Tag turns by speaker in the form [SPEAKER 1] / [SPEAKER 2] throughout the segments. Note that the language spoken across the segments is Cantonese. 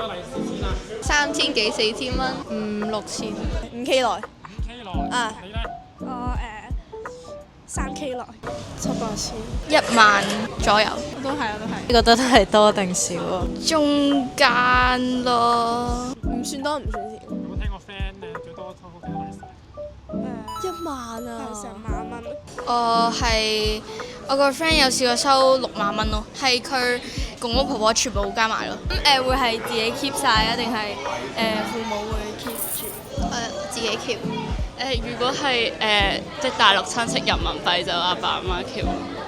[SPEAKER 1] 多利是錢啊
[SPEAKER 2] 3000幾4000蚊
[SPEAKER 3] 5、6000。
[SPEAKER 4] 5K 內。
[SPEAKER 1] ？5K 內。
[SPEAKER 4] 啊
[SPEAKER 1] 你咧？
[SPEAKER 5] 我3K 內
[SPEAKER 3] 10000左右。
[SPEAKER 5] 我都係。
[SPEAKER 3] 你覺得係多定少啊？
[SPEAKER 2] 中間咯。
[SPEAKER 4] 唔算多唔算少。
[SPEAKER 1] 有冇聽過 friend 最多收幾多利是？
[SPEAKER 4] 1萬啊！
[SPEAKER 5] 係成萬蚊。
[SPEAKER 2] 我個 friend 有試過收6萬蚊咯，係佢公公婆婆全部加埋咯。
[SPEAKER 4] 會係自己 keep 晒啊，定係父母會 keep 住？
[SPEAKER 2] 自己 keep。
[SPEAKER 6] 如果係即係大陸親戚人民幣就阿爸阿媽 keep。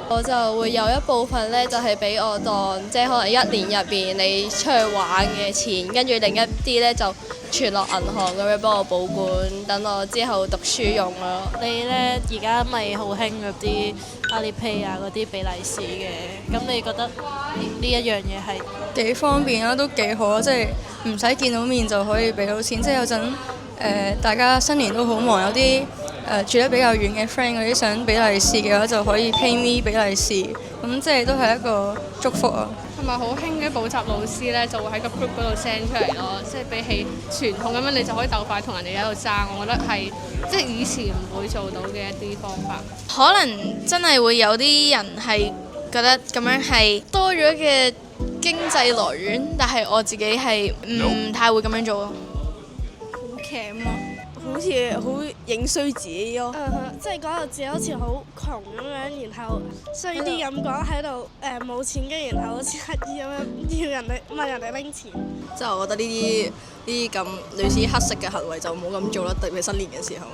[SPEAKER 4] 我就會有一部分咧，就係俾我當即係可能1年入邊你出去玩嘅錢，跟住另一啲咧就存落銀行咁樣幫我保管，等我之後讀書用咯。
[SPEAKER 3] 你呢而家咪好興嗰啲 Alipay 啊嗰啲俾利是嘅，咁你覺得呢一樣嘢係
[SPEAKER 7] 幾方便啦，都幾好啊！即係唔使見到面就可以俾到錢，即係有陣大家新年都好忙，有啲住得比較遠嘅 friend 嗰啲想俾利是嘅話，就可以 PayMe 俾利是，咁即係都係一個祝福啊！
[SPEAKER 8] 同埋好興嘅補習老師咧，就會喺個 group 嗰度 send 出嚟咯，即係比起傳統咁樣，你就可以鬥快同人哋喺度爭，我覺得係即係以前唔會做到嘅一啲方法。
[SPEAKER 2] 可能真係會有啲人係覺得咁樣係多咗嘅經濟來源，但係我自己係唔太會咁樣做咯。
[SPEAKER 5] 好鉗啊！
[SPEAKER 4] 好似好影衰自己咯。
[SPEAKER 5] 即係講到自己好似好窮咁樣，然後衰啲咁講喺度冇錢，跟住然後好似乞兒咁樣要人哋問人哋拎錢。
[SPEAKER 7] 即係我覺得呢啲咁類似黑色嘅行為就冇咁做啦，特別係新年嘅時候。